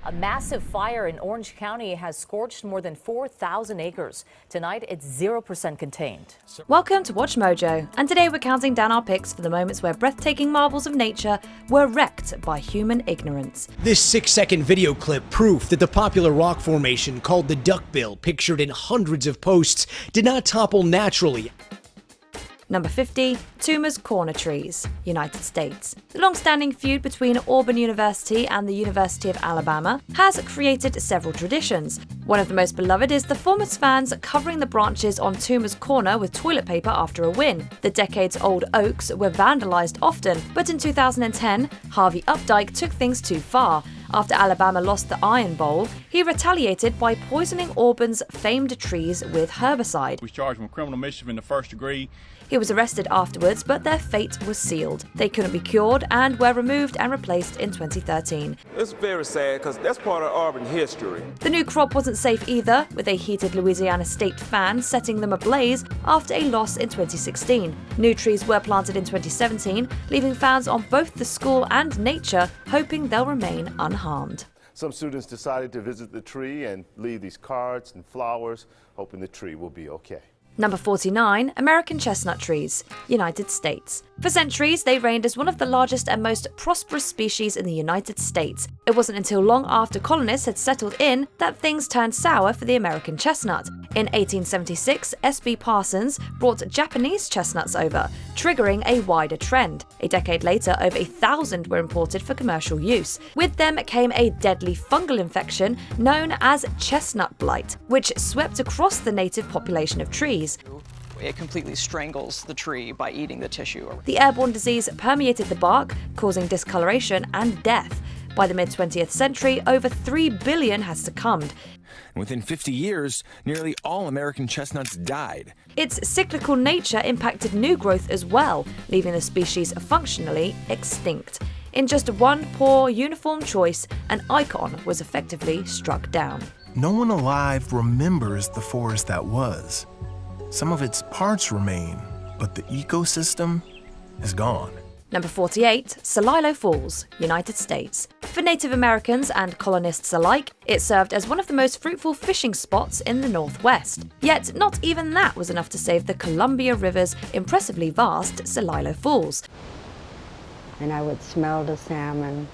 A massive fire in Orange County has scorched more than 4,000 acres. Tonight, it's 0% contained. Welcome to Watch Mojo, and today we're counting down our picks for the moments where breathtaking marvels of nature were wrecked by human ignorance. This 6-second video clip proof that the popular rock formation called the Duckbill, pictured in hundreds of posts, did not topple naturally. Number 50, Toomer's Corner Trees, United States. The long-standing feud between Auburn University and the University of Alabama has created several traditions. One of the most beloved is the former fans covering the branches on Toomer's Corner with toilet paper after a win. The decades-old oaks were vandalized often, but in 2010, Harvey Updike took things too far. After Alabama lost the Iron Bowl, he retaliated by poisoning Auburn's famed trees with herbicide. He was charged with criminal mischief in the first degree. He was arrested afterwards, but their fate was sealed. They couldn't be cured and were removed and replaced in 2013. It's very sad because that's part of Auburn history. The new crop wasn't safe either, with a heated Louisiana State fan setting them ablaze after a loss in 2016. New trees were planted in 2017, leaving fans on both the school and nature hoping they'll remain unharmed. Some students decided to visit the tree and leave these cards and flowers, hoping the tree will be okay. Number 49, American chestnut trees, United States. For centuries, they reigned as one of the largest and most prosperous species in the United States. It wasn't until long after colonists had settled in that things turned sour for the American chestnut. In 1876, S.B. Parsons brought Japanese chestnuts over, triggering a wider trend. A decade later, over 1,000 were imported for commercial use. With them came a deadly fungal infection known as chestnut blight, which swept across the native population of trees. It completely strangles the tree by eating the tissue. The airborne disease permeated the bark, causing discoloration and death. By the mid-20th century, over 3 billion had succumbed. Within 50 years, nearly all American chestnuts died. Its cyclical nature impacted new growth as well, leaving the species functionally extinct. In just one poor, uniform choice, an icon was effectively struck down. No one alive remembers the forest that was. Some of its parts remain, but the ecosystem is gone. Number 48, Celilo Falls, United States. For Native Americans and colonists alike, it served as one of the most fruitful fishing spots in the Northwest. Yet, not even that was enough to save the Columbia River's impressively vast Celilo Falls. And I would smell the salmon,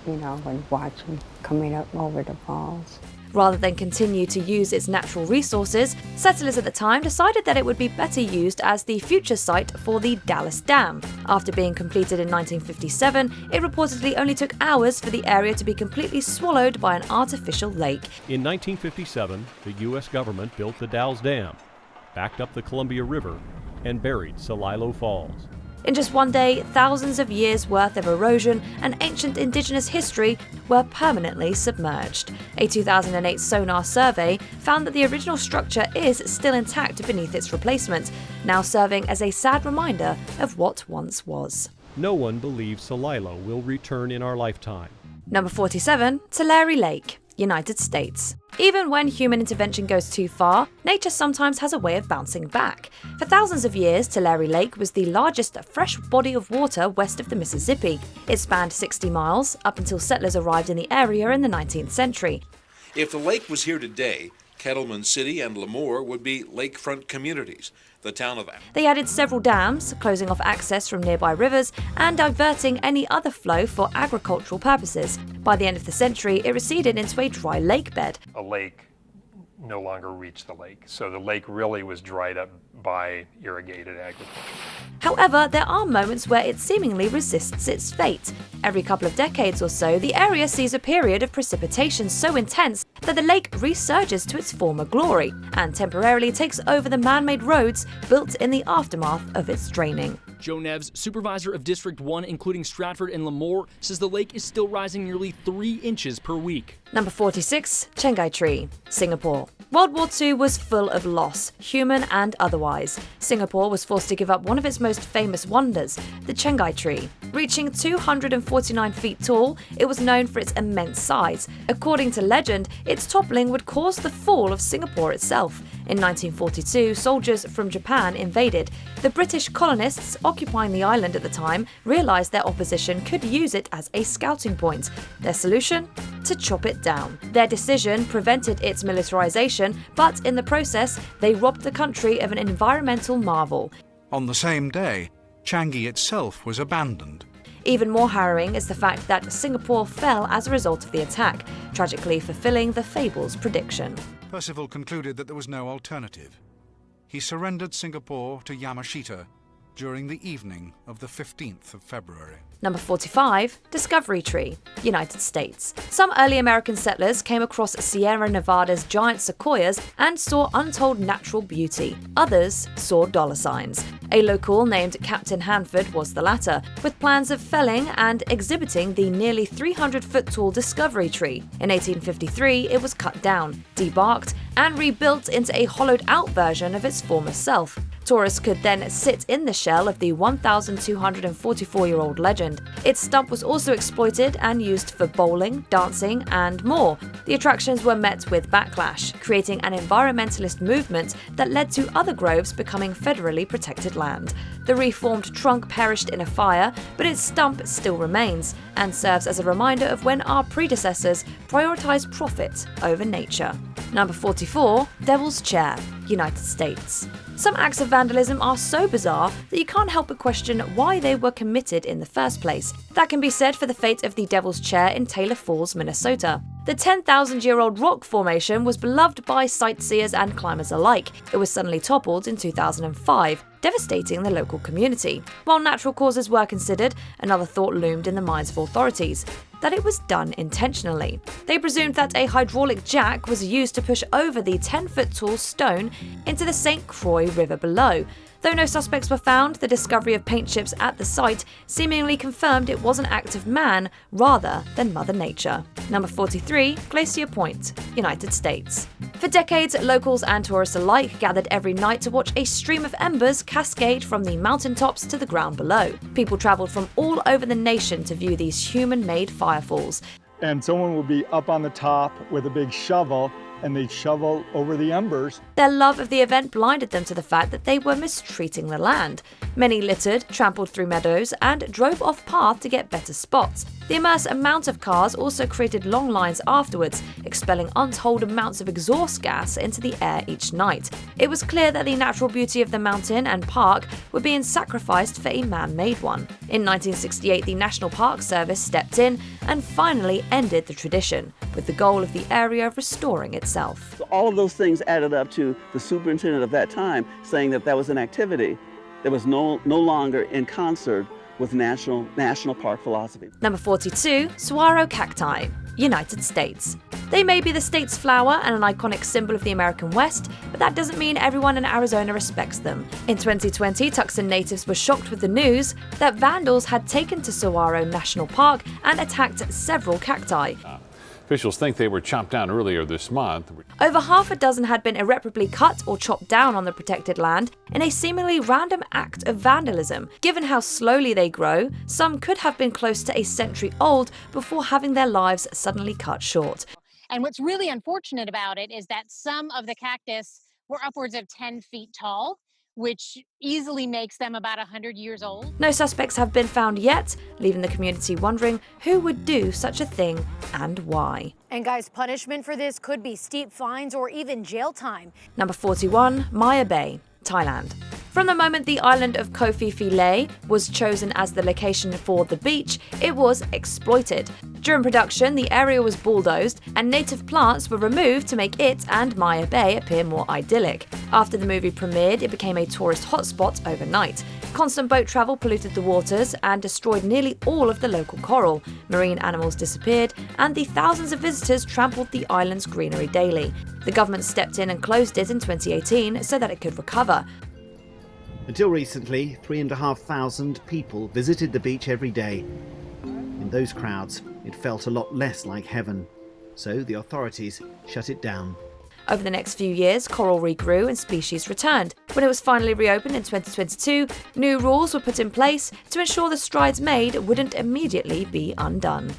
and watch them coming up over the falls. Rather than continue to use its natural resources, settlers at the time decided that it would be better used as the future site for the Dallas Dam. After being completed in 1957, it reportedly only took hours for the area to be completely swallowed by an artificial lake. In 1957, the U.S. government built the Dallas Dam, backed up the Columbia River, and buried Celilo Falls. In just one day, thousands of years' worth of erosion and ancient indigenous history were permanently submerged. A 2008 sonar survey found that the original structure is still intact beneath its replacement, now serving as a sad reminder of what once was. No one believes Celilo will return in our lifetime. Number 47, Tulare Lake, United States. Even when human intervention goes too far, nature sometimes has a way of bouncing back. For thousands of years, Tulare Lake was the largest fresh body of water west of the Mississippi. It spanned 60 miles, up until settlers arrived in the area in the 19th century. If the lake was here today, Kettleman City and Lemoore would be lakefront communities. The town of... They added several dams, closing off access from nearby rivers and diverting any other flow for agricultural purposes. By the end of the century, it receded into a dry lake bed. A lake no longer reached the lake, so the lake really was dried up by irrigated agriculture. However, there are moments where it seemingly resists its fate. Every couple of decades or so, the area sees a period of precipitation so intense that the lake resurges to its former glory and temporarily takes over the man-made roads built in the aftermath of its draining. Joe Neves, supervisor of District 1, including Stratford and Lemoore, says the lake is still rising nearly 3 inches per week. Number 46, Changi Tree, Singapore. World War II was full of loss, human and otherwise. Singapore was forced to give up one of its most famous wonders, the Changi Tree. Reaching 249 feet tall, it was known for its immense size. According to legend, its toppling would cause the fall of Singapore itself. In 1942, soldiers from Japan invaded. The British colonists occupying the island at the time realised their opposition could use it as a scouting point. Their solution? To chop it down. Their decision prevented its militarisation, but in the process, they robbed the country of an environmental marvel. On the same day, Changi itself was abandoned. Even more harrowing is the fact that Singapore fell as a result of the attack, tragically fulfilling the fable's prediction. Percival concluded that there was no alternative. He surrendered Singapore to Yamashita during the evening of the 15th of February. Number 45, Discovery Tree, United States. Some early American settlers came across Sierra Nevada's giant sequoias and saw untold natural beauty. Others saw dollar signs. A local named Captain Hanford was the latter, with plans of felling and exhibiting the nearly 300-foot-tall Discovery Tree. In 1853, it was cut down, debarked, and rebuilt into a hollowed-out version of its former self. Tourists could then sit in the shell of the 1,244-year-old legend. Its stump was also exploited and used for bowling, dancing, and more. The attractions were met with backlash, creating an environmentalist movement that led to other groves becoming federally protected land. The reformed trunk perished in a fire, but its stump still remains and serves as a reminder of when our predecessors prioritized profit over nature. Number 44, Devil's Chair, United States. Some acts of vandalism are so bizarre that you can't help but question why they were committed in the first place. That can be said for the fate of the Devil's Chair in Taylor Falls, Minnesota. The 10,000-year-old rock formation was beloved by sightseers and climbers alike. It was suddenly toppled in 2005, devastating the local community. While natural causes were considered, another thought loomed in the minds of authorities: that it was done intentionally. They presumed that a hydraulic jack was used to push over the 10-foot-tall stone into the St. Croix River below. Though no suspects were found, the discovery of paint chips at the site seemingly confirmed it was an act of man rather than Mother Nature. Number 43, Glacier Point, United States. For decades, locals and tourists alike gathered every night to watch a stream of embers cascade from the mountaintops to the ground below. People travelled from all over the nation to view these human-made firefalls. And someone would be up on the top with a big shovel, and they'd shovel over the embers. Their love of the event blinded them to the fact that they were mistreating the land. Many littered, trampled through meadows, and drove off path to get better spots. The immense amount of cars also created long lines afterwards, expelling untold amounts of exhaust gas into the air each night. It was clear that the natural beauty of the mountain and park were being sacrificed for a man-made one. In 1968, the National Park Service stepped in and finally ended the tradition, with the goal of the area restoring itself. All of those things added up to the superintendent of that time saying that that was an activity that was no longer in concert with national park philosophy. Number 42, Saguaro cacti, United States. They may be the state's flower and an iconic symbol of the American West, but that doesn't mean everyone in Arizona respects them. In 2020, Tucson natives were shocked with the news that vandals had taken to Saguaro National Park and attacked several cacti. Officials think they were chopped down earlier this month. Over half a dozen had been irreparably cut or chopped down on the protected land in a seemingly random act of vandalism. Given how slowly they grow, some could have been close to a century old before having their lives suddenly cut short. And what's really unfortunate about it is that some of the cactus were upwards of 10 feet tall, which easily makes them about 100 years old. No suspects have been found yet, leaving the community wondering who would do such a thing and why. And guys, punishment for this could be steep fines or even jail time. Number 41, Maya Bay, Thailand. From the moment the island of Koh Phi Phi Lay was chosen as the location for the beach, it was exploited. During production, the area was bulldozed and native plants were removed to make it and Maya Bay appear more idyllic. After the movie premiered, it became a tourist hotspot overnight. Constant boat travel polluted the waters and destroyed nearly all of the local coral. Marine animals disappeared, and the thousands of visitors trampled the island's greenery daily. The government stepped in and closed it in 2018 so that it could recover. Until recently, 3,500 people visited the beach every day. In those crowds, it felt a lot less like heaven, so the authorities shut it down. Over the next few years, coral regrew and species returned. When it was finally reopened in 2022, new rules were put in place to ensure the strides made wouldn't immediately be undone.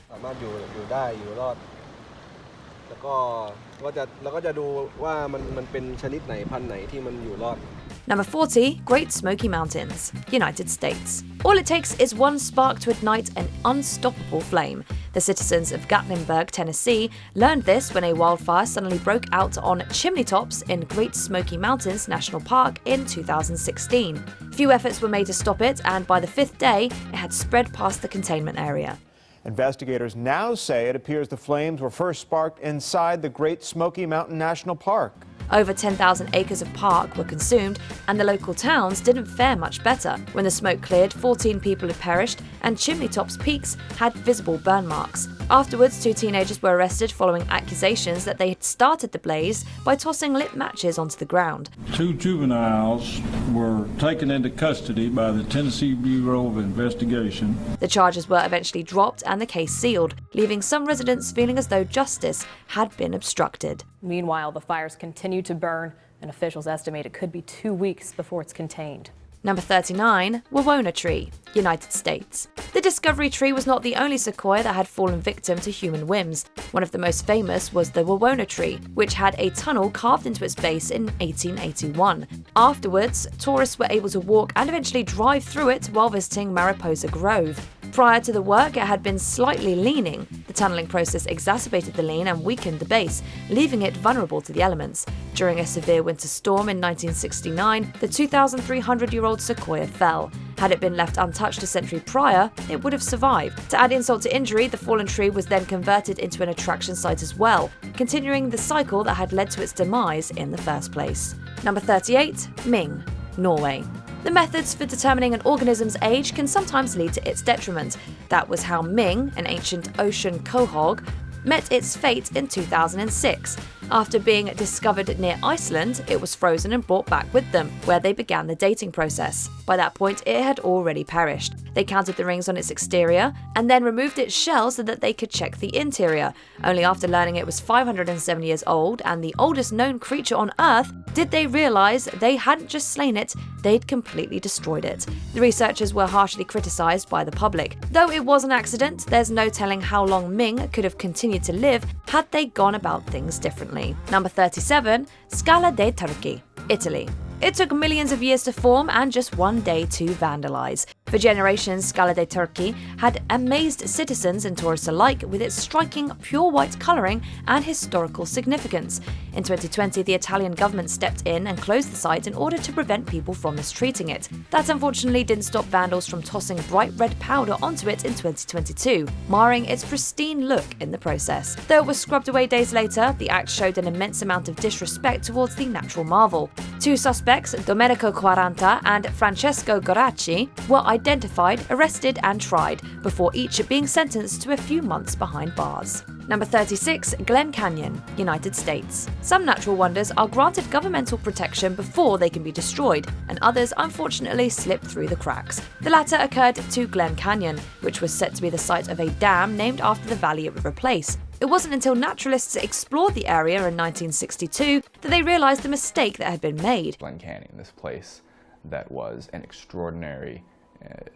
Number 40, Great Smoky Mountains, United States. All it takes is one spark to ignite an unstoppable flame. The citizens of Gatlinburg, Tennessee, learned this when a wildfire suddenly broke out on chimney tops in Great Smoky Mountains National Park in 2016. Few efforts were made to stop it, and by the fifth day, it had spread past the containment area. Investigators now say it appears the flames were first sparked inside the Great Smoky Mountain National Park. Over 10,000 acres of park were consumed, and the local towns didn't fare much better. When the smoke cleared, 14 people had perished, and chimney tops' peaks had visible burn marks. Afterwards, 2 teenagers were arrested following accusations that they had started the blaze by tossing lit matches onto the ground. 2 juveniles were taken into custody by the Tennessee Bureau of Investigation. The charges were eventually dropped and the case sealed, leaving some residents feeling as though justice had been obstructed. Meanwhile, the fires continue to burn, and officials estimate it could be 2 weeks before it's contained. Number 39, Wawona tree, United States. The discovery tree was not the only sequoia that had fallen victim to human whims. One of the most famous was the Wawona tree, which had a tunnel carved into its base in 1881. Afterwards, tourists were able to walk and eventually drive through it while visiting Mariposa Grove. Prior to the work, it had been slightly leaning. The tunneling process exacerbated the lean and weakened the base, leaving it vulnerable to the elements. During a severe winter storm in 1969, the 2,300-year-old sequoia fell. Had it been left untouched a century prior, it would have survived. To add insult to injury, the fallen tree was then converted into an attraction site as well, continuing the cycle that had led to its demise in the first place. Number 38, Ming, Norway. The methods for determining an organism's age can sometimes lead to its detriment. That was how Ming, an ancient ocean quahog, met its fate in 2006. After being discovered near Iceland, it was frozen and brought back with them, where they began the dating process. By that point, it had already perished. They counted the rings on its exterior and then removed its shell so that they could check the interior. Only after learning it was 507 years old and the oldest known creature on Earth did they realize they hadn't just slain it, they'd completely destroyed it. The researchers were harshly criticized by the public. Though it was an accident, there's no telling how long Ming could have continued to live had they gone about things differently. Number 37, Scala dei Turchi, Italy. It took millions of years to form and just one day to vandalize. For generations, Scala dei Turchi had amazed citizens and tourists alike with its striking, pure white coloring and historical significance. In 2020, the Italian government stepped in and closed the site in order to prevent people from mistreating it. That unfortunately didn't stop vandals from tossing bright red powder onto it in 2022, marring its pristine look in the process. Though it was scrubbed away days later, the act showed an immense amount of disrespect towards the natural marvel. 2 suspects, Domenico Quaranta and Francesco Goracci, were identified, arrested and tried, before each being sentenced to a few months behind bars. Number 36, Glen Canyon, United States. Some natural wonders are granted governmental protection before they can be destroyed, and others unfortunately slip through the cracks. The latter occurred to Glen Canyon, which was said to be the site of a dam named after the valley it would replace. It wasn't until naturalists explored the area in 1962 that they realized the mistake that had been made. Glen Canyon, this place that was an extraordinary,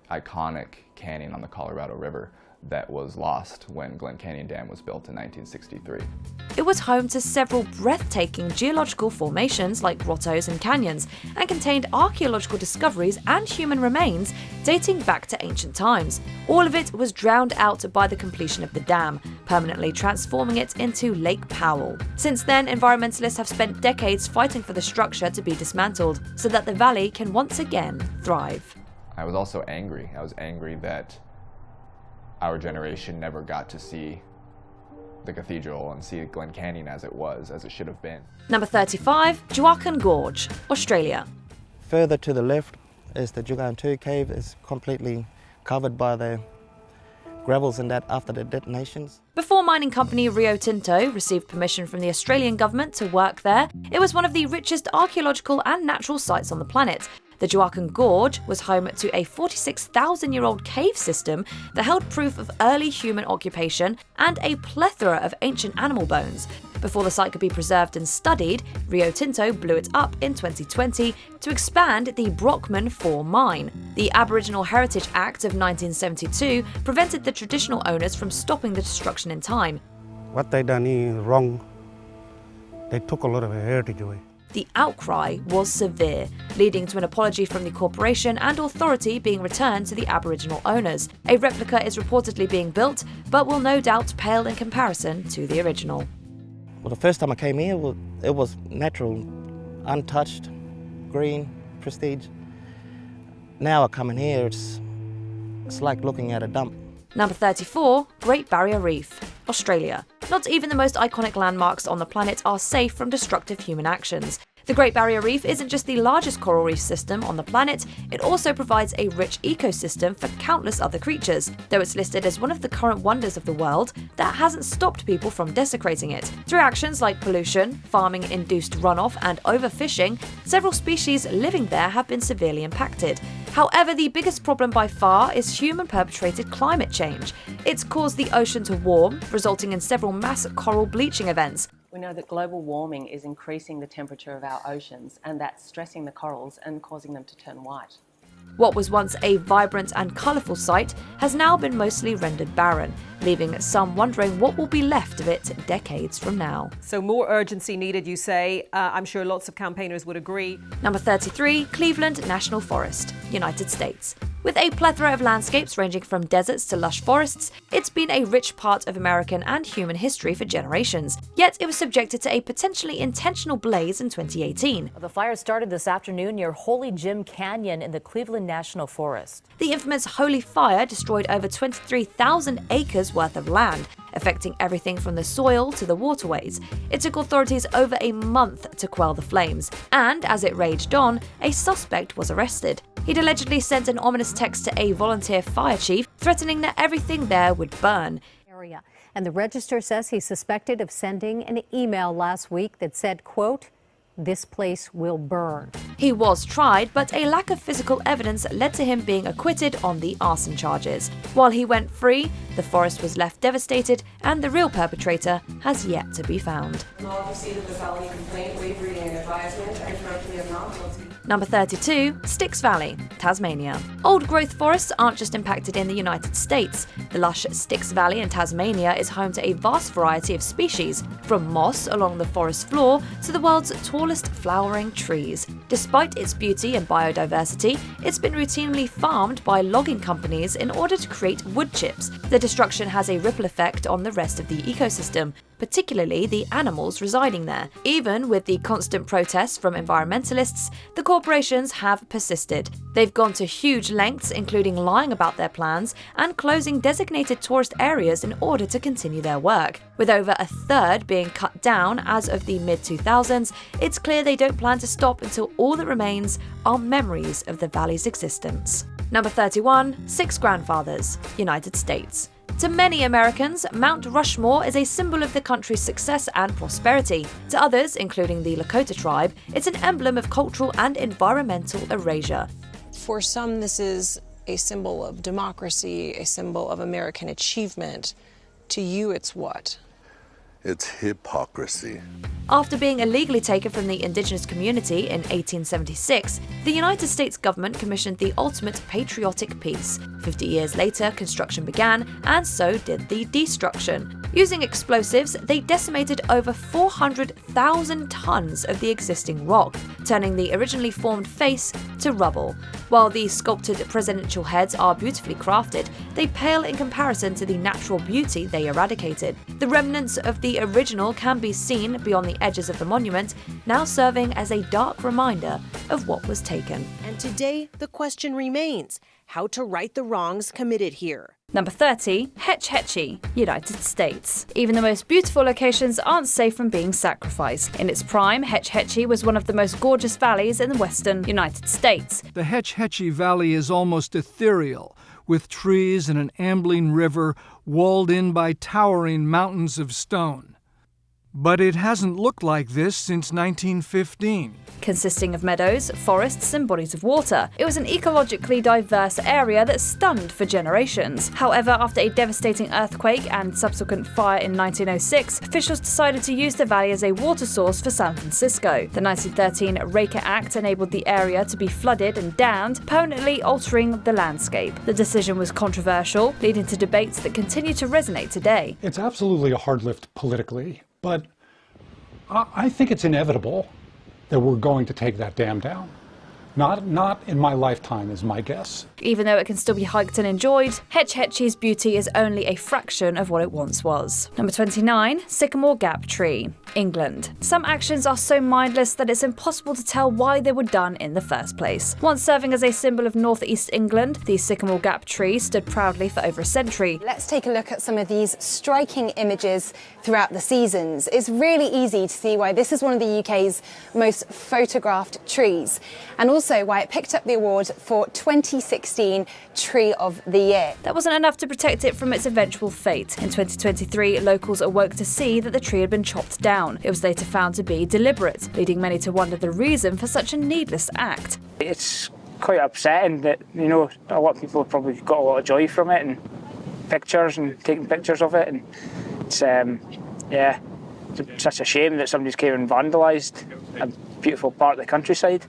iconic canyon on the Colorado River that was lost when Glen Canyon Dam was built in 1963. It was home to several breathtaking geological formations like grottos and canyons, and contained archaeological discoveries and human remains dating back to ancient times. All of it was drowned out by the completion of the dam, permanently transforming it into Lake Powell. Since then, environmentalists have spent decades fighting for the structure to be dismantled so that the valley can once again thrive. I was also angry. I was angry that our generation never got to see the cathedral and see Glen Canyon as it should have been. Number 35, Juukan Gorge, Australia. Further to the left is the Juukan 2 cave. It's completely covered by the gravels and that after the detonations. Before mining company Rio Tinto received permission from the Australian government to work there, it was one of the richest archaeological and natural sites on the planet. The Juukan Gorge was home to a 46,000-year-old cave system that held proof of early human occupation and a plethora of ancient animal bones. Before the site could be preserved and studied, Rio Tinto blew it up in 2020 to expand the Brockman 4 mine. The Aboriginal Heritage Act of 1972 prevented the traditional owners from stopping the destruction in time. What they done is wrong. They took a lot of our heritage away. The outcry was severe, leading to an apology from the corporation and authority being returned to the Aboriginal owners. A replica is reportedly being built, but will no doubt pale in comparison to the original. Well, the first time I came here, it was natural, untouched, green, prestige. Now I come in here, it's like looking at a dump. Number 34, Great Barrier Reef, Australia. Not even the most iconic landmarks on the planet are safe from destructive human actions. The Great Barrier Reef isn't just the largest coral reef system on the planet, it also provides a rich ecosystem for countless other creatures. Though it's listed as one of the current wonders of the world, that hasn't stopped people from desecrating it. Through actions like pollution, farming-induced runoff, and overfishing, several species living there have been severely impacted. However, the biggest problem by far is human-perpetrated climate change. It's caused the ocean to warm, resulting in several mass coral bleaching events. We know that global warming is increasing the temperature of our oceans, and that's stressing the corals and causing them to turn white. What was once a vibrant and colourful sight has now been mostly rendered barren, leaving some wondering what will be left of it decades from now. So more urgency needed, you say. I'm sure lots of campaigners would agree. Number 33, Cleveland National Forest, United States. With a plethora of landscapes ranging from deserts to lush forests, it's been a rich part of American and human history for generations. Yet it was subjected to a potentially intentional blaze in 2018. The fire started this afternoon near Holy Glen Canyon in the Cleveland National Forest. The infamous Holy Fire destroyed over 23,000 acres worth of land, affecting everything from the soil to the waterways. It took authorities over a month to quell the flames, and as it raged on, a suspect was arrested. He'd allegedly sent an ominous text to a volunteer fire chief, threatening that everything there would burn. And the Register says he's suspected of sending an email last week that said, quote, "This place will burn." He was tried, but a lack of physical evidence led to him being acquitted on the arson charges. While he went free, the forest was left devastated, and the real perpetrator has yet to be found. Number 32, Styx Valley, Tasmania. Old-growth forests aren't just impacted in the United States. The lush Styx Valley in Tasmania is home to a vast variety of species, from moss along the forest floor to the world's tallest flowering trees. Despite its beauty and biodiversity, it's been routinely farmed by logging companies in order to create wood chips. The destruction has a ripple effect on the rest of the ecosystem, particularly the animals residing there. Even with the constant protests from environmentalists, the corporations have persisted. They've gone to huge lengths, including lying about their plans and closing designated tourist areas in order to continue their work. With over a third being cut down as of the mid-2000s, it's clear they don't plan to stop until all that remains are memories of the valley's existence. Number 31, Six Grandfathers, United States. To many Americans, Mount Rushmore is a symbol of the country's success and prosperity. To others, including the Lakota tribe, it's an emblem of cultural and environmental erasure. For some, this is a symbol of democracy, a symbol of American achievement. To you, it's what? It's hypocrisy. After being illegally taken from the indigenous community in 1876, the United States government commissioned the ultimate patriotic piece. 50 years later, construction began, and so did the destruction. Using explosives, they decimated over 400,000 tons of the existing rock, turning the originally formed face to rubble. While the sculpted presidential heads are beautifully crafted, they pale in comparison to the natural beauty they eradicated. The remnants of the original can be seen beyond the edges of the monument, now serving as a dark reminder of what was taken. And today, the question remains, how to right the wrongs committed here. Number 30, Hetchy, United States. Even the most beautiful locations aren't safe from being sacrificed. In its prime, Hetchy was one of the most gorgeous valleys in the western United States. The Hetchy Valley is almost ethereal, with trees and an ambling river walled in by towering mountains of stone. But it hasn't looked like this since 1915. Consisting of meadows, forests, and bodies of water, it was an ecologically diverse area that stunned for generations. However, after a devastating earthquake and subsequent fire in 1906, officials decided to use the valley as a water source for San Francisco. The 1913 Raker Act enabled the area to be flooded and dammed, permanently altering the landscape. The decision was controversial, leading to debates that continue to resonate today. It's absolutely a hard lift politically, but I think it's inevitable that we're going to take that dam down. Not in my lifetime is my guess. Even though it can still be hiked and enjoyed, Hetchy's beauty is only a fraction of what it once was. Number 29, Sycamore Gap Tree, England. Some actions are so mindless that it's impossible to tell why they were done in the first place. Once serving as a symbol of northeast England, the Sycamore Gap Tree stood proudly for over a century. Let's take a look at some of these striking images throughout the seasons. It's really easy to see why this is one of the UK's most photographed trees, and also why it picked up the award for 2016 Tree of the Year. That wasn't enough to protect it from its eventual fate. In 2023, locals awoke to see that the tree had been chopped down. It was later found to be deliberate, leading many to wonder the reason for such a needless act. It's quite upsetting that, a lot of people have probably got a lot of joy from it and pictures and taking pictures of it, and it's such a shame that somebody's came and vandalised a beautiful part of the countryside.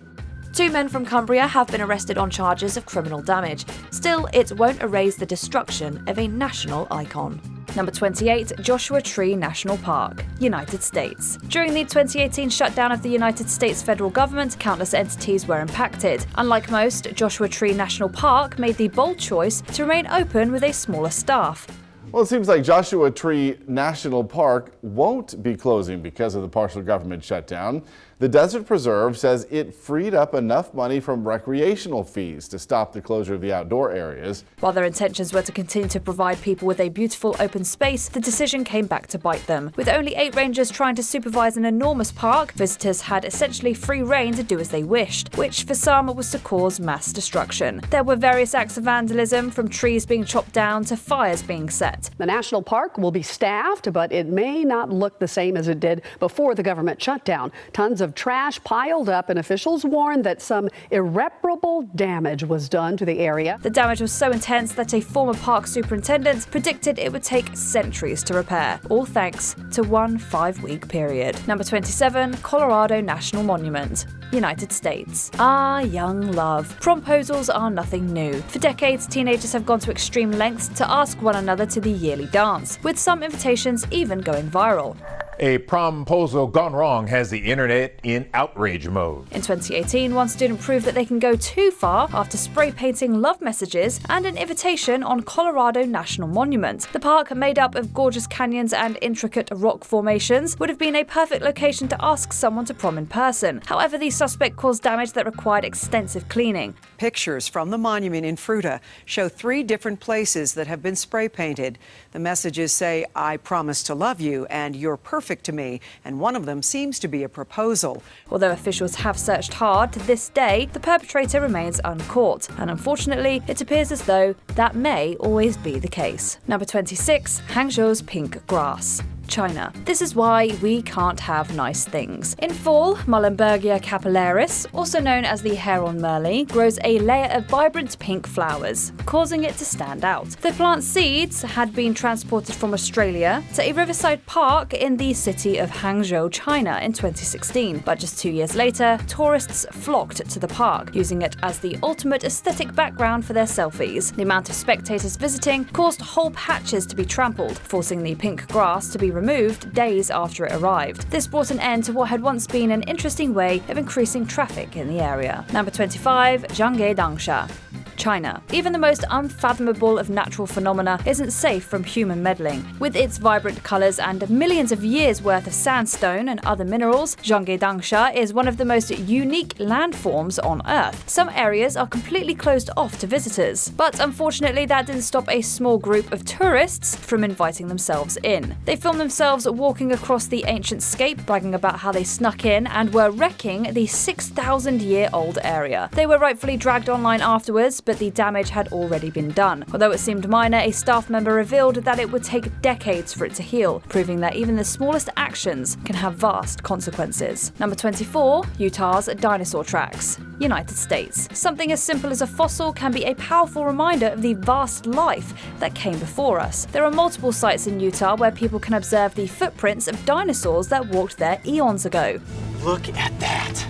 2 men from Cumbria have been arrested on charges of criminal damage. Still, it won't erase the destruction of a national icon. Number 28, Joshua Tree National Park, United States. During the 2018 shutdown of the United States federal government, countless entities were impacted. Unlike most, Joshua Tree National Park made the bold choice to remain open with a smaller staff. Well, it seems like Joshua Tree National Park won't be closing because of the partial government shutdown. The Desert Preserve says it freed up enough money from recreational fees to stop the closure of the outdoor areas. While their intentions were to continue to provide people with a beautiful open space, the decision came back to bite them. With only 8 rangers trying to supervise an enormous park, visitors had essentially free rein to do as they wished, which for some was to cause mass destruction. There were various acts of vandalism, from trees being chopped down to fires being set. The national park will be staffed, but it may not look the same as it did before the government shutdown. Tons of trash piled up, and officials warned that some irreparable damage was done to the area. The damage was so intense that a former park superintendent predicted it would take centuries to repair, all thanks to one 5-week period. Number 27, Colorado National Monument, United States. Ah, young love. Promposals are nothing new. For decades, teenagers have gone to extreme lengths to ask one another to the yearly dance, with some invitations even going viral. A promposal gone wrong has the internet in outrage mode. In 2018, one student proved that they can go too far after spray painting love messages and an invitation on Colorado National Monument. The park, made up of gorgeous canyons and intricate rock formations, would have been a perfect location to ask someone to prom in person. However, the suspect caused damage that required extensive cleaning. Pictures from the monument in Fruita show 3 different places that have been spray painted. The messages say, "I promise to love you," and "You're perfect to me," and one of them seems to be a proposal. Although officials have searched hard, to this day, the perpetrator remains uncaught, and unfortunately, it appears as though that may always be the case. Number 26, Hangzhou's pink grass, China. This is why we can't have nice things. In fall, Muhlenbergia capillaris, also known as the Heron Merle, grows a layer of vibrant pink flowers, causing it to stand out. The plant's seeds had been transported from Australia to a riverside park in the city of Hangzhou, China in 2016. But just 2 years later, tourists flocked to the park, using it as the ultimate aesthetic background for their selfies. The amount of spectators visiting caused whole patches to be trampled, forcing the pink grass to be removed days after it arrived. This brought an end to what had once been an interesting way of increasing traffic in the area. Number 25, Zhangye Danxia, China. Even the most unfathomable of natural phenomena isn't safe from human meddling. With its vibrant colours and millions of years worth of sandstone and other minerals, Zhangye Danxia is one of the most unique landforms on Earth. Some areas are completely closed off to visitors, but unfortunately that didn't stop a small group of tourists from inviting themselves in. They filmed themselves walking across the ancient scape, bragging about how they snuck in and were wrecking the 6,000-year-old area. They were rightfully dragged online afterwards, but the damage had already been done. Although it seemed minor, a staff member revealed that it would take decades for it to heal, proving that even the smallest actions can have vast consequences. Number 24, Utah's dinosaur tracks. United States. Something as simple as a fossil can be a powerful reminder of the vast life that came before us. There are multiple sites in Utah where people can observe the footprints of dinosaurs that walked there eons ago. Look at that.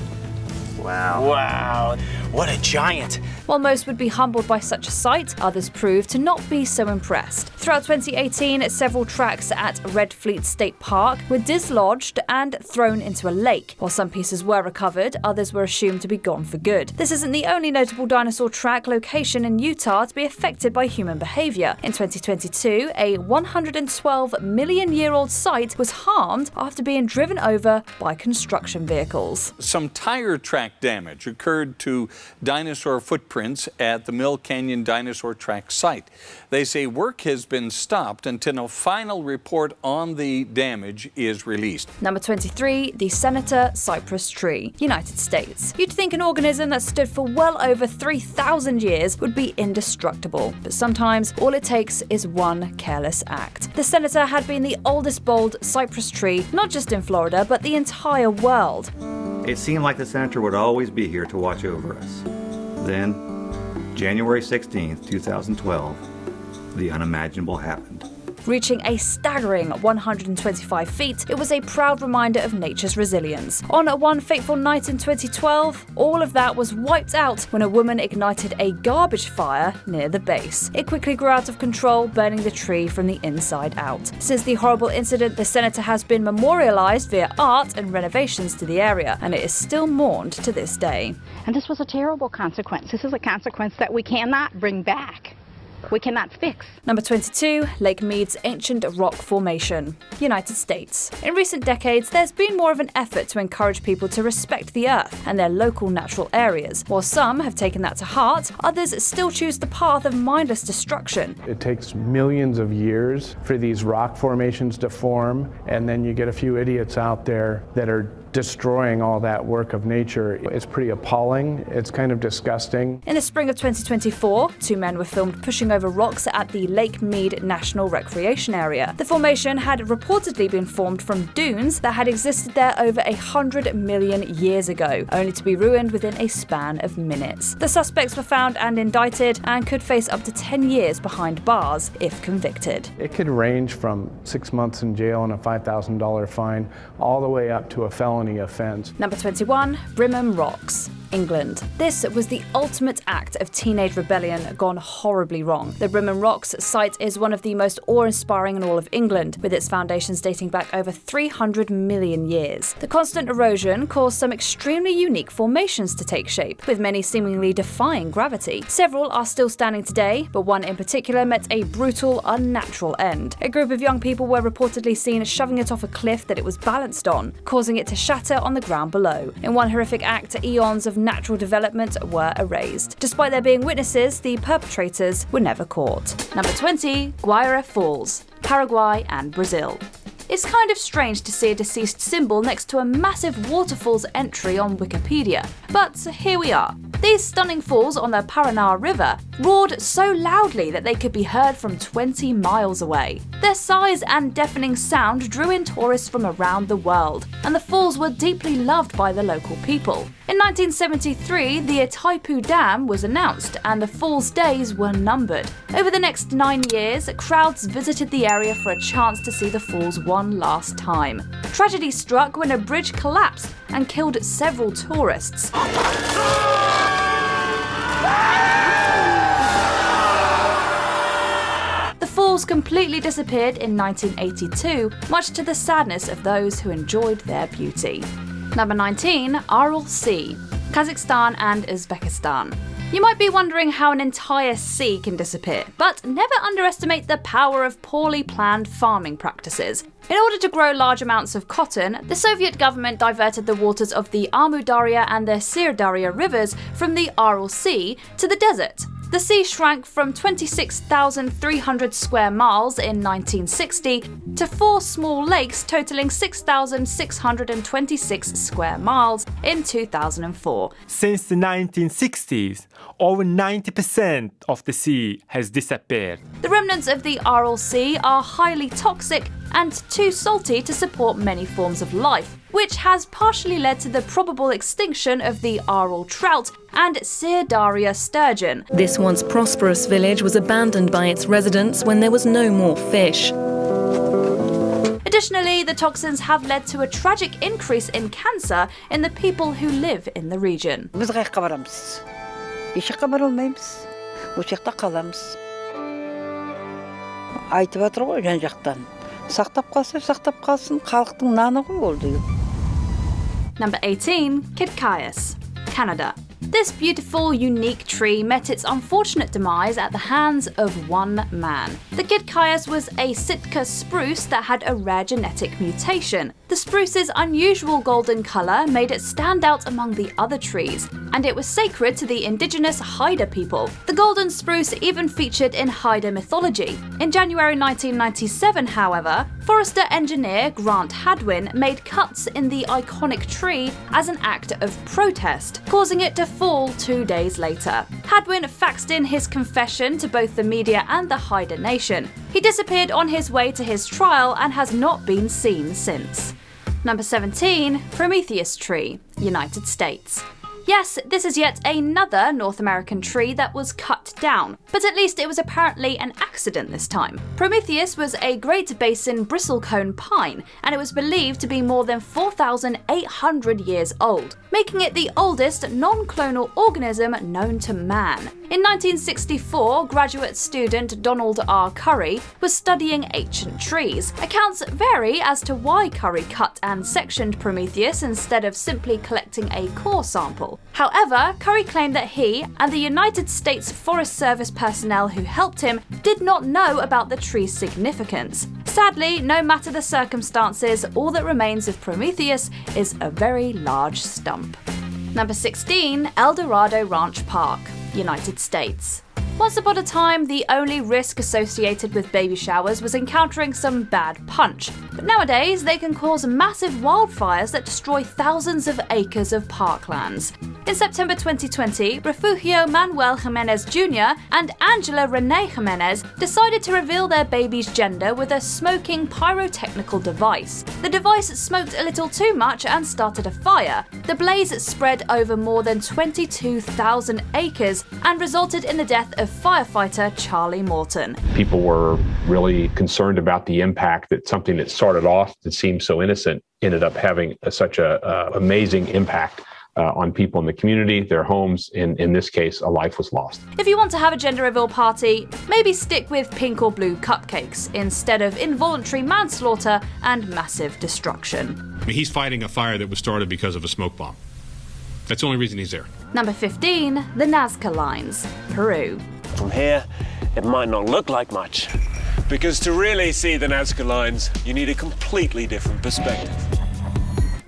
Wow. Wow. What a giant. While most would be humbled by such a sight, others proved to not be so impressed. Throughout 2018, several tracks at Red Fleet State Park were dislodged and thrown into a lake. While some pieces were recovered, others were assumed to be gone for good. This isn't the only notable dinosaur track location in Utah to be affected by human behavior. In 2022, a 112-million-year-old site was harmed after being driven over by construction vehicles. Some tire track damage occurred to dinosaur footprints at the Mill Canyon Dinosaur Track site. They say work has been stopped until a final report on the damage is released. Number 23, the Senator Cypress Tree, United States. You'd think an organism that stood for well over 3,000 years would be indestructible, but sometimes all it takes is one careless act. The Senator had been the oldest bold cypress tree, not just in Florida, but the entire world. It seemed like the Senator would always be here to watch over us. Then, January 16th, 2012, the unimaginable happened. Reaching a staggering 125 feet, it was a proud reminder of nature's resilience. On one fateful night in 2012, all of that was wiped out when a woman ignited a garbage fire near the base. It quickly grew out of control, burning the tree from the inside out. Since the horrible incident, the Senator has been memorialized via art and renovations to the area, and it is still mourned to this day. And this was a terrible consequence. This is a consequence that we cannot bring back. We cannot fix. Number 22, Lake Mead's ancient rock formation, United States. In recent decades, there's been more of an effort to encourage people to respect the earth and their local natural areas. While some have taken that to heart, others still choose the path of mindless destruction. It takes millions of years for these rock formations to form, and then you get a few idiots out there that are destroying all that work of nature. It's pretty appalling. It's kind of disgusting. In the spring of 2024, two men were filmed pushing over rocks at the Lake Mead National Recreation Area. The formation had reportedly been formed from dunes that had existed there over 100 million years ago, only to be ruined within a span of minutes. The suspects were found and indicted and could face up to 10 years behind bars if convicted. It could range from 6 months in jail and a $5,000 fine all the way up to a felony offense. Number 21, Brimham Rocks, England. This was the ultimate act of teenage rebellion gone horribly wrong. The Brimham Rocks site is one of the most awe-inspiring in all of England, with its foundations dating back over 300 million years. The constant erosion caused some extremely unique formations to take shape, with many seemingly defying gravity. Several are still standing today, but one in particular met a brutal, unnatural end. A group of young people were reportedly seen shoving it off a cliff that it was balanced on, causing it to shatter on the ground below. In one horrific act, eons of natural development were erased. Despite there being witnesses, the perpetrators were never caught. Number 20, Guaíra Falls, Paraguay and Brazil. It's kind of strange to see a deceased symbol next to a massive waterfalls entry on Wikipedia, but here we are. These stunning falls on the Paraná River roared so loudly that they could be heard from 20 miles away. Their size and deafening sound drew in tourists from around the world, and the falls were deeply loved by the local people. In 1973, the Itaipu Dam was announced, and the falls' days were numbered. Over the next 9 years, crowds visited the area for a chance to see the falls one last time. Tragedy struck when a bridge collapsed and killed several tourists. The falls completely disappeared in 1982, much to the sadness of those who enjoyed their beauty. Number 19, Aral Sea, Kazakhstan and Uzbekistan. You might be wondering how an entire sea can disappear, but never underestimate the power of poorly planned farming practices. In order to grow large amounts of cotton, the Soviet government diverted the waters of the Amu Darya and the Sir Darya rivers from the Aral Sea to the desert. The sea shrank from 26,300 square miles in 1960 to 4 small lakes totaling 6,626 square miles in 2004. Since the 1960s, over 90% of the sea has disappeared. The remnants of the Aral Sea are highly toxic and too salty to support many forms of life, which has partially led to the probable extinction of the Aral trout and Seardaria sturgeon. This once prosperous village was abandoned by its residents when there was no more fish. Additionally, the toxins have led to a tragic increase in cancer in the people who live in the region. Number 18. Kidkayas, Canada. This beautiful, unique tree met its unfortunate demise at the hands of one man. The Kidkayas was a Sitka spruce that had a rare genetic mutation. The spruce's unusual golden colour made it stand out among the other trees, and it was sacred to the indigenous Haida people. The golden spruce even featured in Haida mythology. In January 1997, however, forester engineer Grant Hadwin made cuts in the iconic tree as an act of protest, causing it to fall 2 days later. Hadwin faxed in his confession to both the media and the Haida Nation. He disappeared on his way to his trial and has not been seen since. Number 17. Prometheus tree, United States. Yes, this is yet another North American tree that was cut down, but at least it was apparently an accident this time. Prometheus was a Great Basin bristlecone pine, and it was believed to be more than 4,800 years old, making it the oldest non-clonal organism known to man. In 1964, graduate student Donald R. Curry was studying ancient trees. Accounts vary as to why Curry cut and sectioned Prometheus instead of simply collecting a core sample. However, Curry claimed that he and the United States Forest Service personnel who helped him did not know about the tree's significance. Sadly, no matter the circumstances, all that remains of Prometheus is a very large stump. Number 16. El Dorado Ranch Park, United States. Once upon a time, the only risk associated with baby showers was encountering some bad punch. But nowadays, they can cause massive wildfires that destroy thousands of acres of parklands. In September 2020, Refugio Manuel Jimenez Jr. and Angela Renee Jimenez decided to reveal their baby's gender with a smoking pyrotechnical device. The device smoked a little too much and started a fire. The blaze spread over more than 22,000 acres and resulted in the death of firefighter Charlie Morton. People were really concerned about the impact that something that started off that seemed so innocent ended up having such an amazing impact on people in the community, their homes. In this case, a life was lost. If you want to have a gender reveal party, maybe stick with pink or blue cupcakes instead of involuntary manslaughter and massive destruction. I mean, he's fighting a fire that was started because of a smoke bomb. That's the only reason he's there. Number 15. The Nazca Lines, Peru. From here, it might not look like much, because to really see the Nazca Lines, you need a completely different perspective.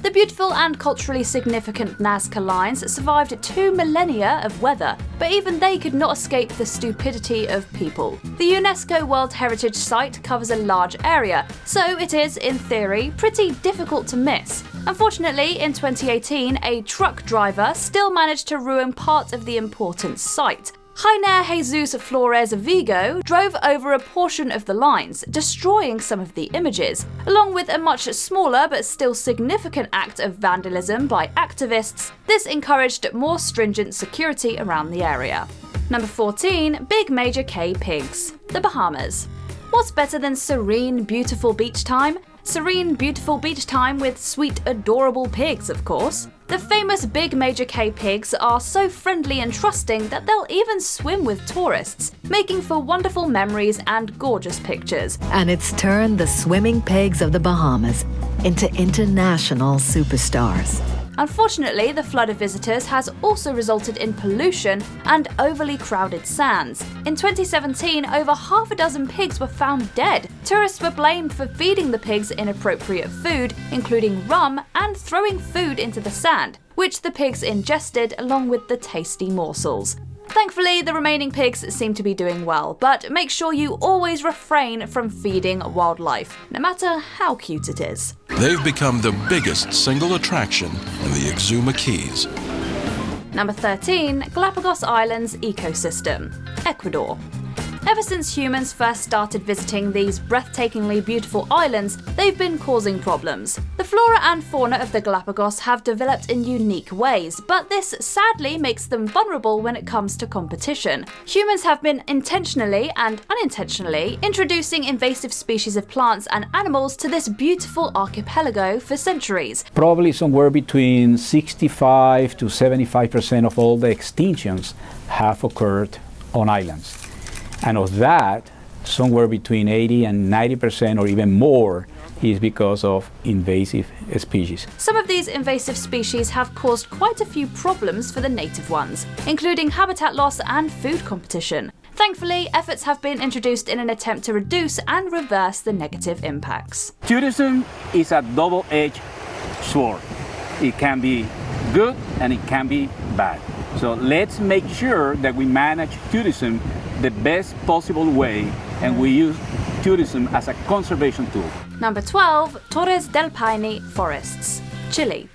The beautiful and culturally significant Nazca Lines survived 2 millennia of weather, but even they could not escape the stupidity of people. The UNESCO World Heritage Site covers a large area, so it is, in theory, pretty difficult to miss. Unfortunately, in 2018, a truck driver still managed to ruin part of the important site. Jainer Jesus Flores Vigo drove over a portion of the lines, destroying some of the images, along with a much smaller but still significant act of vandalism by activists. This encouraged more stringent security around the area. Number 14. Big Major Cay pigs, the Bahamas. What's better than serene, beautiful beach time? Serene, beautiful beach time with sweet, adorable pigs, of course. The famous Big Major Cay pigs are so friendly and trusting that they'll even swim with tourists, making for wonderful memories and gorgeous pictures. And it's turned the swimming pigs of the Bahamas into international superstars. Unfortunately, the flood of visitors has also resulted in pollution and overly crowded sands. In 2017, over half a dozen pigs were found dead. Tourists were blamed for feeding the pigs inappropriate food, including rum, and throwing food into the sand, which the pigs ingested along with the tasty morsels. Thankfully, the remaining pigs seem to be doing well, but make sure you always refrain from feeding wildlife, no matter how cute it is. They've become the biggest single attraction in the Exuma Keys. Number 13, Galapagos Islands ecosystem, Ecuador. Ever since humans first started visiting these breathtakingly beautiful islands, they've been causing problems. The flora and fauna of the Galapagos have developed in unique ways, but this sadly makes them vulnerable when it comes to competition. Humans have been intentionally and unintentionally introducing invasive species of plants and animals to this beautiful archipelago for centuries. Probably somewhere between 65 to 75% of all the extinctions have occurred on islands. And of that, somewhere between 80 and 90% or even more is because of invasive species. Some of these invasive species have caused quite a few problems for the native ones, including habitat loss and food competition. Thankfully, efforts have been introduced in an attempt to reduce and reverse the negative impacts. Tourism is a double-edged sword. It can be good and it can be bad. So let's make sure that we manage tourism the best possible way, and we use tourism as a conservation tool. Number 12, Torres del Paine forests, Chile.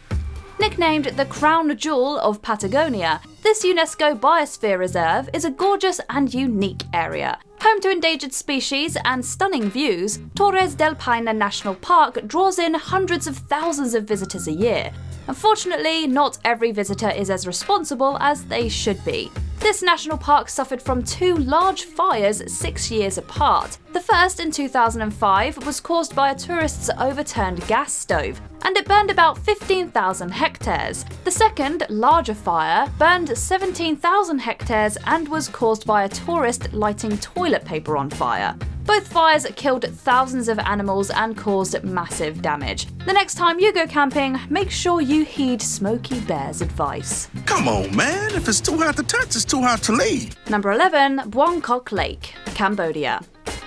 Nicknamed the crown jewel of Patagonia, this UNESCO Biosphere Reserve is a gorgeous and unique area. Home to endangered species and stunning views, Torres del Paine National Park draws in hundreds of thousands of visitors a year. Unfortunately, not every visitor is as responsible as they should be. This national park suffered from 2 large fires 6 years apart. The first, in 2005, was caused by a tourist's overturned gas stove, and it burned about 15,000 hectares. The second, larger fire, burned 17,000 hectares and was caused by a tourist lighting toilet paper on fire. Both fires killed thousands of animals and caused massive damage. The next time you go camping, make sure you heed Smoky Bear's advice. Come on, man. If it's too hot to touch, it's too hot to leave. Number 11, Boeung Kak Lake, Cambodia.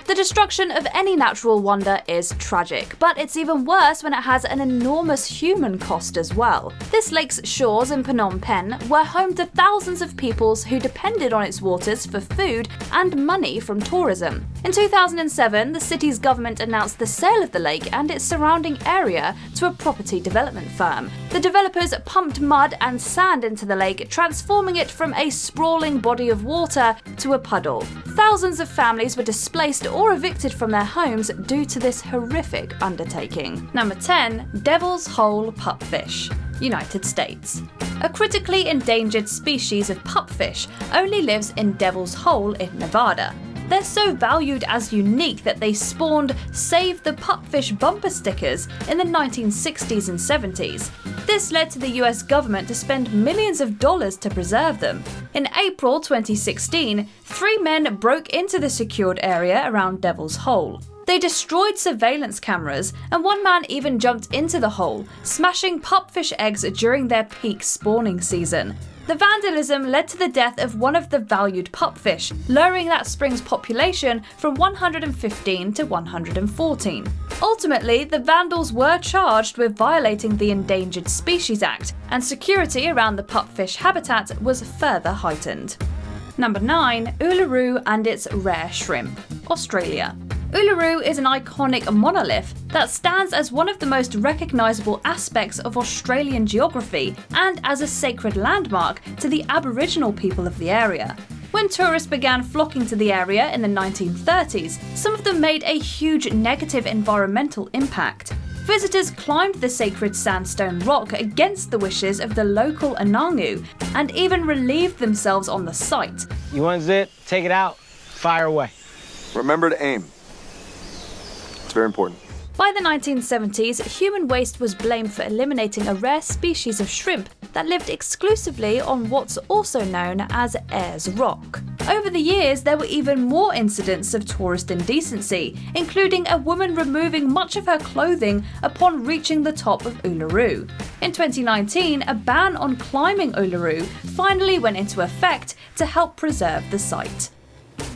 The destruction of any natural wonder is tragic, but it's even worse when it has an enormous human cost as well. This lake's shores in Phnom Penh were home to thousands of peoples who depended on its waters for food and money from tourism. In 2007, the city's government announced the sale of the lake and its surrounding area to a property development firm. The developers pumped mud and sand into the lake, transforming it from a sprawling body of water to a puddle. Thousands of families were displaced or evicted from their homes due to this horrific undertaking. Number 10, Devil's Hole pupfish, United States. A critically endangered species of pupfish only lives in Devil's Hole in Nevada. They're so valued as unique that they spawned Save the Pupfish bumper stickers in the 1960s and 70s. This led to the US government to spend millions of dollars to preserve them. In April 2016, 3 men broke into the secured area around Devil's Hole. They destroyed surveillance cameras, and one man even jumped into the hole, smashing pupfish eggs during their peak spawning season. The vandalism led to the death of one of the valued pupfish, lowering that spring's population from 115 to 114. Ultimately, the vandals were charged with violating the Endangered Species Act, and security around the pupfish habitat was further heightened. Number 9, Uluru and its rare shrimp, Australia. Uluru is an iconic monolith that stands as one of the most recognisable aspects of Australian geography and as a sacred landmark to the Aboriginal people of the area. When tourists began flocking to the area in the 1930s, some of them made a huge negative environmental impact. Visitors climbed the sacred sandstone rock against the wishes of the local Anangu and even relieved themselves on the site. You want zit? Take it out. Fire away. Remember to aim. It's very important. By the 1970s, human waste was blamed for eliminating a rare species of shrimp that lived exclusively on what's also known as Ayers Rock. Over the years, there were even more incidents of tourist indecency, including a woman removing much of her clothing upon reaching the top of Uluru. In 2019, a ban on climbing Uluru finally went into effect to help preserve the site.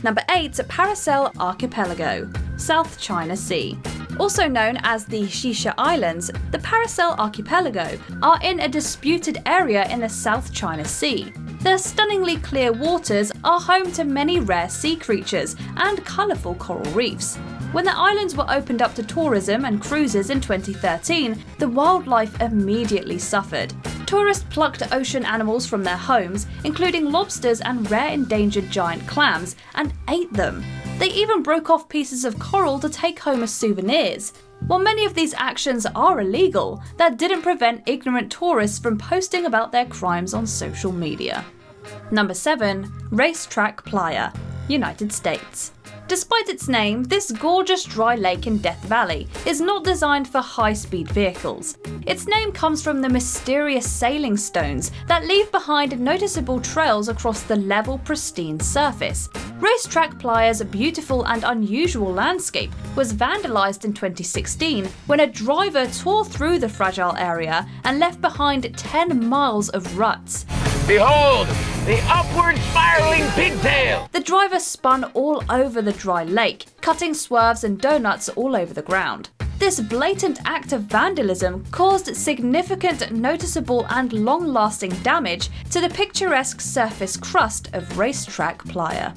Number 8, Paracel Archipelago, South China Sea. Also known as the Shisha Islands, the Paracel Archipelago are in a disputed area in the South China Sea. Their stunningly clear waters are home to many rare sea creatures and colourful coral reefs. When the islands were opened up to tourism and cruises in 2013, the wildlife immediately suffered. Tourists plucked ocean animals from their homes, including lobsters and rare endangered giant clams, and ate them. They even broke off pieces of coral to take home as souvenirs. While many of these actions are illegal, that didn't prevent ignorant tourists from posting about their crimes on social media. Number 7. Racetrack Playa, United States. Despite its name, this gorgeous dry lake in Death Valley is not designed for high-speed vehicles. Its name comes from the mysterious sailing stones that leave behind noticeable trails across the level, pristine surface. Racetrack Playa's beautiful and unusual landscape was vandalized in 2016 when a driver tore through the fragile area and left behind 10 miles of ruts. Behold, the upward spiraling pigtail! The driver spun all over the dry lake, cutting swerves and donuts all over the ground. This blatant act of vandalism caused significant, noticeable and long-lasting damage to the picturesque surface crust of Racetrack Playa.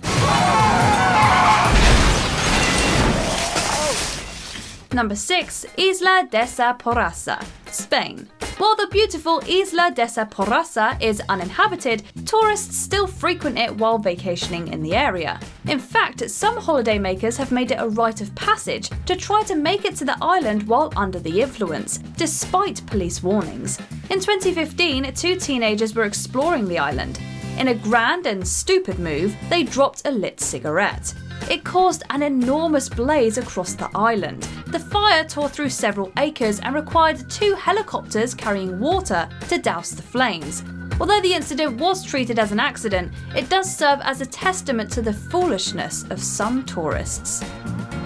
Number 6. Isla de esa Porrasa, Spain. While the beautiful Isla de esa Porrasa is uninhabited, tourists still frequent it while vacationing in the area. In fact, some holidaymakers have made it a rite of passage to try to make it to the island while under the influence, despite police warnings. In 2015, 2 teenagers were exploring the island. In a grand and stupid move, they dropped a lit cigarette. It caused an enormous blaze across the island. The fire tore through several acres and required 2 helicopters carrying water to douse the flames. Although the incident was treated as an accident, it does serve as a testament to the foolishness of some tourists.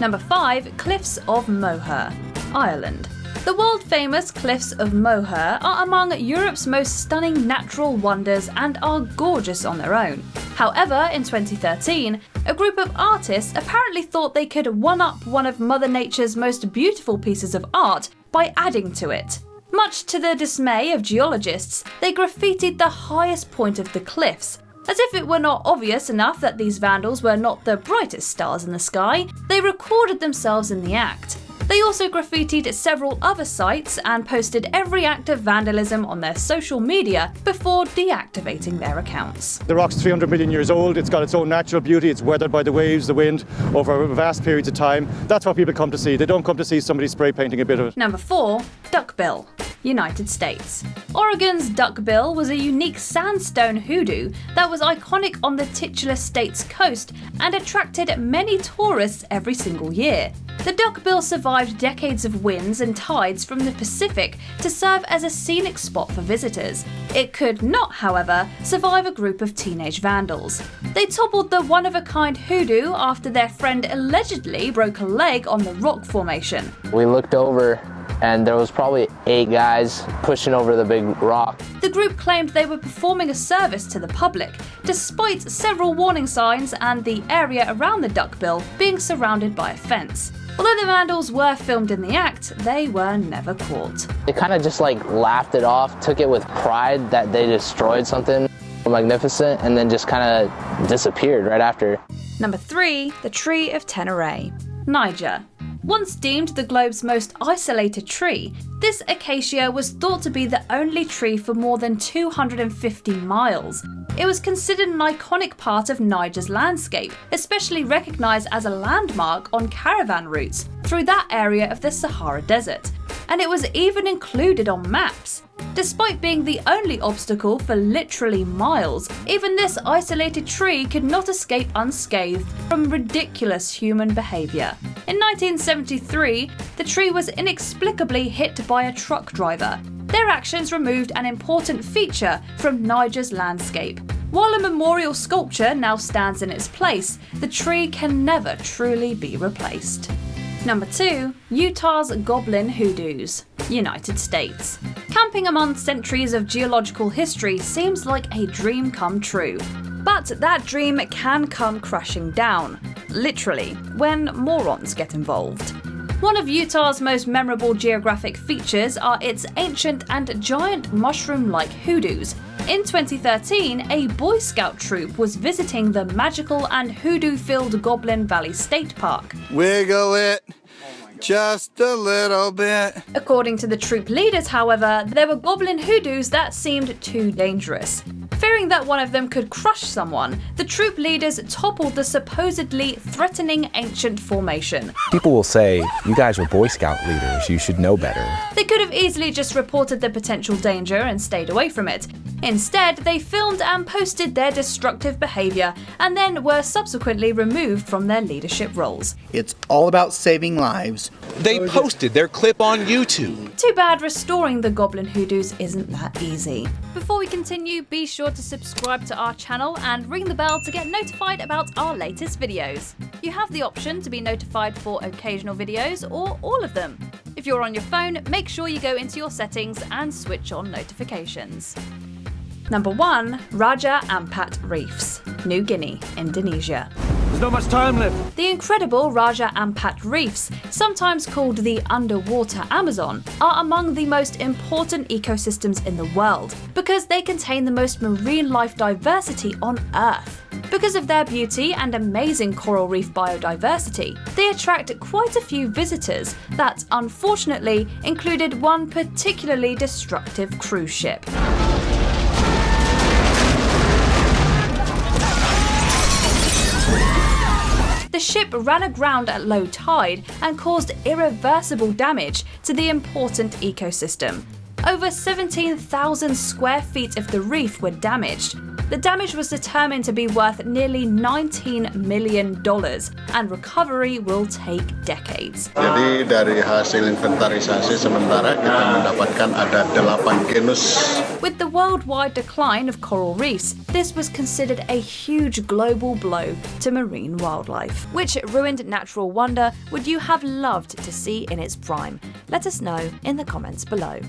Number 5. Cliffs of Moher, Ireland. The world-famous Cliffs of Moher are among Europe's most stunning natural wonders and are gorgeous on their own. However, in 2013, a group of artists apparently thought they could one-up one of Mother Nature's most beautiful pieces of art by adding to it. Much to the dismay of geologists, they graffitied the highest point of the cliffs. As if it were not obvious enough that these vandals were not the brightest stars in the sky, they recorded themselves in the act. They also graffitied several other sites and posted every act of vandalism on their social media before deactivating their accounts. The rock's 300 million years old, it's got its own natural beauty, it's weathered by the waves, the wind, over vast periods of time. That's what people come to see. They don't come to see somebody spray painting a bit of it. Number 4. Duckbill, United States. Oregon's duckbill was a unique sandstone hoodoo that was iconic on the titular state's coast and attracted many tourists every single year. The duckbill survived decades of winds and tides from the Pacific to serve as a scenic spot for visitors. It could not, however, survive a group of teenage vandals. They toppled the one-of-a-kind hoodoo after their friend allegedly broke a leg on the rock formation. We looked over and there was probably 8 guys pushing over the big rock. The group claimed they were performing a service to the public, despite several warning signs and the area around the duckbill being surrounded by a fence. Although the vandals were filmed in the act, they were never caught. They kind of just laughed it off, took it with pride that they destroyed something magnificent, and then just kind of disappeared right after. Number 3. The Tree of Teneré, Niger. Once deemed the globe's most isolated tree, this acacia was thought to be the only tree for more than 250 miles. It was considered an iconic part of Niger's landscape, especially recognised as a landmark on caravan routes through that area of the Sahara Desert, and it was even included on maps. Despite being the only obstacle for literally miles, even this isolated tree could not escape unscathed from ridiculous human behaviour. In 1973, the tree was inexplicably hit by a truck driver. Their actions removed an important feature from Niger's landscape. While a memorial sculpture now stands in its place, the tree can never truly be replaced. Number 2. Utah's Goblin Hoodoos, United States. Camping among centuries of geological history seems like a dream come true. But that dream can come crashing down, literally, when morons get involved. One of Utah's most memorable geographic features are its ancient and giant mushroom-like hoodoos. In 2013, a Boy Scout troop was visiting the magical and hoodoo-filled Goblin Valley State Park. Wiggle it. Just a little bit. According to the troop leaders, however, there were goblin hoodoos that seemed too dangerous. Fearing that one of them could crush someone, the troop leaders toppled the supposedly threatening ancient formation. People will say, you guys were Boy Scout leaders, you should know better. They could have easily just reported the potential danger and stayed away from it. Instead, they filmed and posted their destructive behavior and then were subsequently removed from their leadership roles. It's all about saving lives. They posted their clip on YouTube. Too bad restoring the goblin hoodoos isn't that easy. Before we continue, be sure to subscribe to our channel and ring the bell to get notified about our latest videos. You have the option to be notified for occasional videos or all of them. If you're on your phone, make sure you go into your settings and switch on notifications. Number 1. Raja Ampat Reefs, New Guinea, Indonesia. There's not much time left. The incredible Raja Ampat Reefs, sometimes called the underwater Amazon, are among the most important ecosystems in the world because they contain the most marine life diversity on Earth. Because of their beauty and amazing coral reef biodiversity, they attract quite a few visitors that, unfortunately, included one particularly destructive cruise ship. The ship ran aground at low tide and caused irreversible damage to the important ecosystem. Over 17,000 square feet of the reef were damaged. The damage was determined to be worth nearly $19 million, and recovery will take decades. Jadi dari hasil inventarisasi sementara kita mendapatkan ada 8 genus. With the worldwide decline of coral reefs, this was considered a huge global blow to marine wildlife. Which ruined natural wonder would you have loved to see in its prime? Let us know in the comments below.